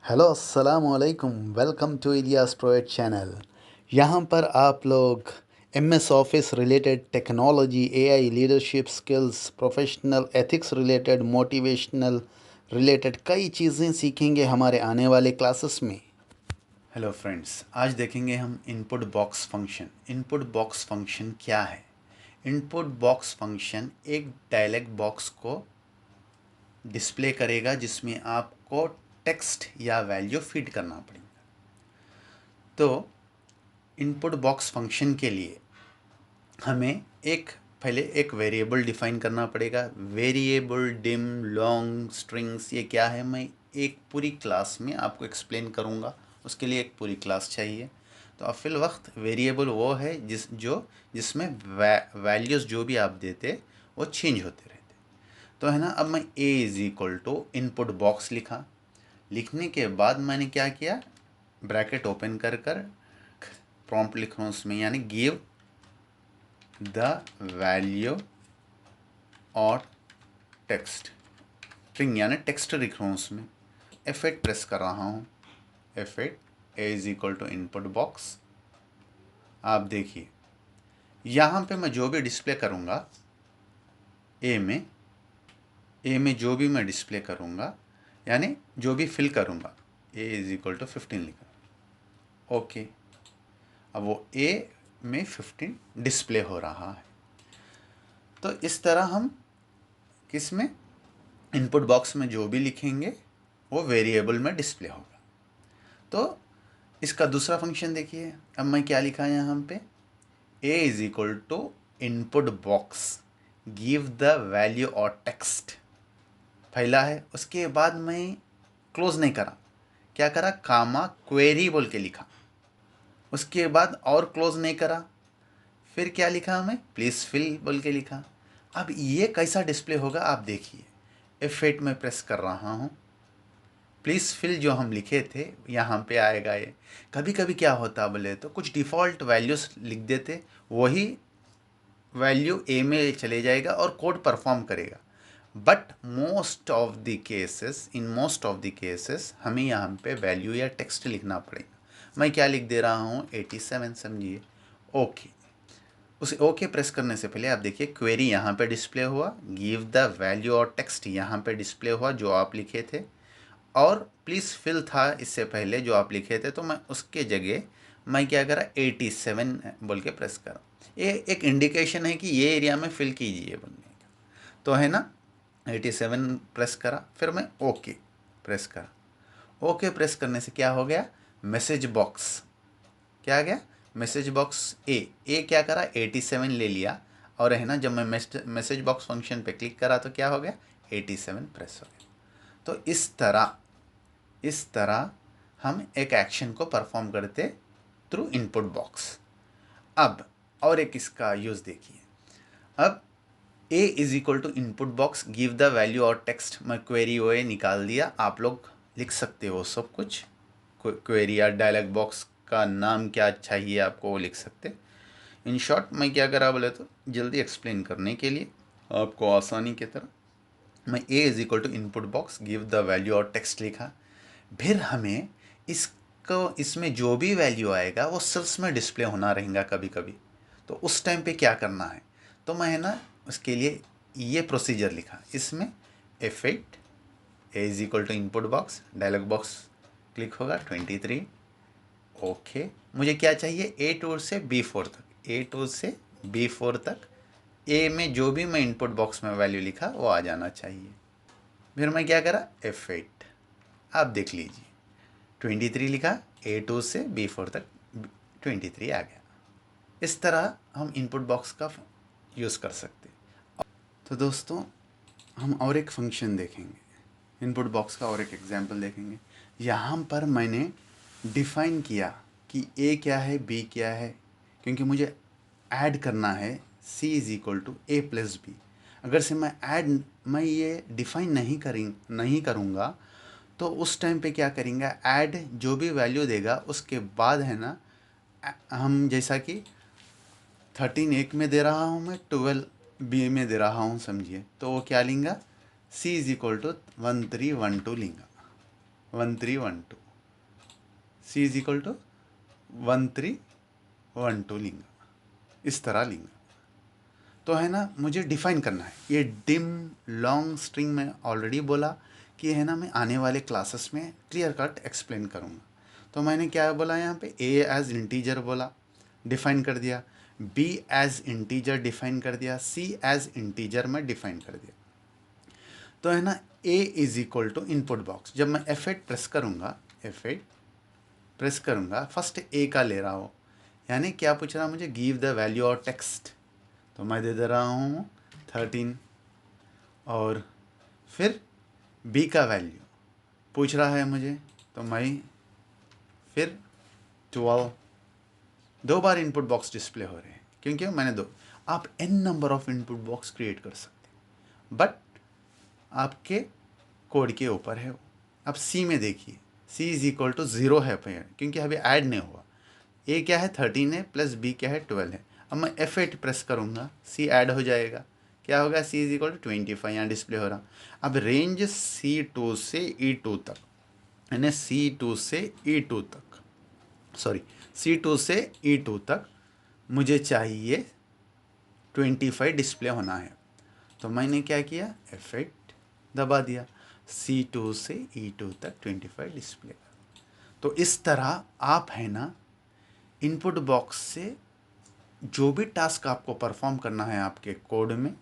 Hello अस्सलाम वालेकुम। Welcome to Ilyas प्रोएट चैनल। यहाँ पर आप लोग MS office related technology, AI, leadership skills, professional ethics related, motivational related कई चीज़ें सीखेंगे हमारे आने वाले क्लासेस में। हेलो फ्रेंड्स, आज देखेंगे हम input box function. Input box function क्या है? इनपुट बॉक्स फंक्शन एक डायलॉग बॉक्स को डिस्प्ले करेगा जिसमें आपको टेक्स्ट या वैल्यू फीड करना पड़ेगा। तो इनपुट बॉक्स फंक्शन के लिए हमें पहले एक वेरिएबल डिफाइन करना पड़ेगा। वेरिएबल, डिम, लॉन्ग, स्ट्रिंग्स, ये क्या है मैं एक पूरी क्लास में आपको एक्सप्लेन करूँगा। उसके लिए एक पूरी क्लास चाहिए। तो अब फिल वक्त वेरिएबल वो है जिसमें वैल्यूज़ जो भी आप देते वो चेंज होते रहते। तो है ना, अब मैं a is equal to input box लिखा। लिखने के बाद मैंने क्या किया, ब्रैकेट ओपन कर प्रॉम्प्ट लिख रहा हूँ उसमें, यानी गिव द वैल्यू और टेक्स्ट, स्ट्रिंग यानी टेक्स्ट लिख रहा हूँ उसमें। F8 प्रेस कर रहा हूँ। F8 a is equal to input box. आप देखिए यहाँ पे मैं जो भी डिस्प्ले करूँगा ए में जो भी मैं डिस्प्ले करूँगा, यानी जो भी फिल करूँगा, a इज़ इक्वल टू 15 लिखा। ओके, अब वो a में 15 डिस्प्ले हो रहा है। तो इस तरह हम किस में, इनपुट बॉक्स में जो भी लिखेंगे वो वेरिएबल में डिस्प्ले होगा। तो इसका दूसरा फंक्शन देखिए, अब मैं क्या लिखा है यहाँ पे, a is equal to input box give the value और टेक्स्ट पहला है। उसके बाद मैं क्लोज नहीं करा, क्या करा, कामा क्वेरी बोल के लिखा। उसके बाद और क्लोज नहीं करा, फिर क्या लिखा हमें, प्लीज़ फिल बोल के लिखा। अब ये कैसा डिस्प्ले होगा आप देखिए। F8 में प्रेस कर रहा हूँ, प्लीज़ फिल जो हम लिखे थे यहाँ पे आएगा ये। कभी कभी क्या होता बोले तो कुछ डिफ़ॉल्ट वैल्यूज़ लिख देते, वही वैल्यू ए में चले जाएगा और कोड परफॉर्म करेगा। But in most of the cases हमें यहाँ पे वैल्यू या टेक्स्ट लिखना पड़ेगा। मैं क्या लिख दे रहा हूँ, 87 समझिए। ओके, उसे ओके प्रेस करने से पहले आप देखिए क्वेरी यहाँ पे डिस्प्ले हुआ, गिव द वैल्यू और टेक्स्ट यहाँ पे डिस्प्ले हुआ जो आप लिखे थे, और प्लीज़ फिल था इससे पहले जो आप लिखे थे। तो मैं उसके जगह मैं क्या करा, 87 बोल के प्रेस करा। ये एक इंडिकेशन है कि ये एरिया में फिल कीजिए बोलने का। तो है ना, 87 प्रेस करा, फिर मैं ओके प्रेस करा। ओके प्रेस करने से क्या हो गया, मैसेज बॉक्स क्या आ गया, मैसेज बॉक्स ए क्या करा, 87 ले लिया। और है ना, जब मैं मैसेज बॉक्स फंक्शन पे क्लिक करा तो क्या हो गया, 87 प्रेस हो गया। तो इस तरह हम एक एक्शन को परफॉर्म करते थ्रू इनपुट बॉक्स। अब और एक इसका यूज़ देखिए। अब a is equal to input box give the value और टेक्स्ट, मैं क्वेरी ओ ए निकाल दिया। आप लोग लिख सकते हो सब कुछ, क्वेरी या डायलॉग बॉक्स का नाम क्या चाहिए आपको वो लिख सकते। इन शॉर्ट मैं क्या करा बोले तो जल्दी एक्सप्लेन करने के लिए आपको आसानी की तरह मैं a is equal to input box give the value और टेक्स्ट लिखा। फिर हमें इसमें जो भी वैल्यू आएगा वो सेल्स में डिस्प्ले होना रहेगा कभी कभी। तो उस टाइम पे क्या करना है, तो मैं है ना उसके लिए ये प्रोसीजर लिखा इसमें। F8 a is equal to input box, dialog box click होगा 23। ओके, मुझे क्या चाहिए, A2 से B4 तक, A2 से B4 तक ए में जो भी मैं इनपुट बॉक्स में वैल्यू लिखा वो आ जाना चाहिए। फिर मैं क्या करा, F8, आप देख लीजिए 23 लिखा, A2 से B4 तक 23 आ गया। इस तरह हम इनपुट बॉक्स का यूज़ कर सकते हैं। तो दोस्तों हम और एक फंक्शन देखेंगे इनपुट बॉक्स का, और एक एग्जांपल देखेंगे। यहाँ पर मैंने डिफ़ाइन किया कि ए क्या है, बी क्या है, क्योंकि मुझे ऐड करना है c is equal to A plus B. अगर से मैं ये डिफ़ाइन नहीं करूँगा तो उस टाइम पे क्या करेंगे, ऐड जो भी वैल्यू देगा उसके बाद है ना, हम जैसा कि 13 एक में दे रहा हूँ मैं, 12 बी में दे रहा हूँ समझिए, तो वो क्या लेंगा, c इज़ इक्वल टू 1312 लेंगा। 1312, C इज इक्वल टू 1312 लेंगे, इस तरह लेंगे। तो है ना, मुझे डिफाइन करना है ये डिम लॉन्ग स्ट्रिंग। में ऑलरेडी बोला कि है ना, मैं आने वाले क्लासेस में क्लियर कट एक्सप्लेन करूँगा। तो मैंने क्या बोला यहाँ पे, ए एज इंटीजर बोला, डिफाइन कर दिया, बी एज इंटीजर डिफाइन कर दिया, सी एज इंटीजर में डिफाइन कर दिया। तो है ना, A is equal to input box. जब मैं F8 प्रेस करूँगा, F8 प्रेस करूँगा, फर्स्ट ए का ले रहा हो, यानी क्या पूछ रहा है मुझे, गिव द वैल्यू और टेक्स्ट। तो मैं दे रहा हूँ 13, और फिर बी का वैल्यू पूछ रहा है मुझे, तो मैं फिर 12। दो बार इनपुट बॉक्स डिस्प्ले हो रहे हैं क्योंकि मैंने दो। आप n number of input box create कर सकते हैं, बट आपके कोड के ऊपर है वो। अब सी में देखिए, सी इज इक्वल टू 0 है क्योंकि अभी ऐड नहीं हुआ। ए क्या है, 13 है, प्लस बी क्या है, 12 है। अब मैं F8 प्रेस करूँगा, सी ऐड हो जाएगा, क्या होगा, सी इज इक्वल टू 25 यहाँ डिस्प्ले हो रहा। अब रेंज C2 से E2 तक, यानी C2 से E2 तक, सॉरी C2 से E2 तक मुझे चाहिए 25 डिस्प्ले होना है। तो मैंने क्या किया, F8 दबा दिया, C2 से E2 तक 25 डिस्प्ले। तो इस तरह आप है ना, इनपुट बॉक्स से जो भी टास्क आपको परफॉर्म करना है आपके कोड में,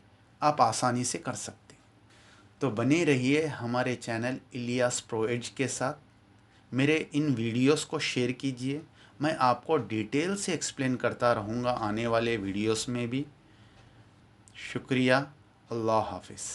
आप आसानी से कर सकते हैं। तो बने रहिए हमारे चैनल इलियास प्रो एज के साथ। मेरे इन वीडियोस को शेयर कीजिए, मैं आपको डिटेल से एक्सप्लेन करता रहूँगा आने वाले वीडियोस में भी। शुक्रिया, अल्लाह हाफिज़।